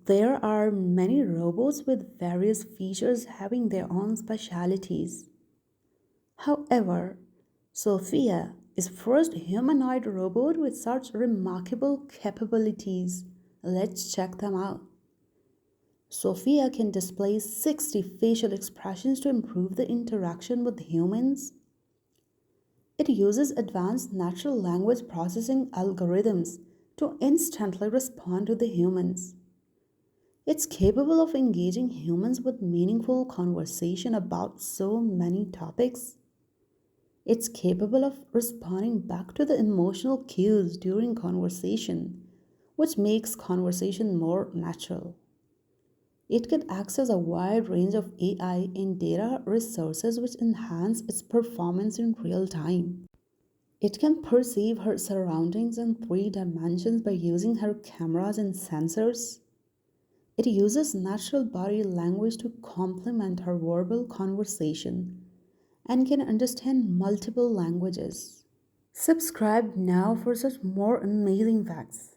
There are many robots with various features having their own specialities. However, Sophia is first humanoid robot with such remarkable capabilities. Let's check them out. Sophia can display 60 facial expressions to improve the interaction with humans. It uses advanced natural language processing algorithms to instantly respond to the humans. It's capable of engaging humans with meaningful conversation about so many topics. It's capable of responding back to the emotional cues during conversation, which makes conversation more natural. It can access a wide range of AI and data resources which enhance its performance in real time. It can perceive her surroundings in three dimensions by using her cameras and sensors. It uses natural body language to complement her verbal conversation and can understand multiple languages. Subscribe now for such more amazing facts.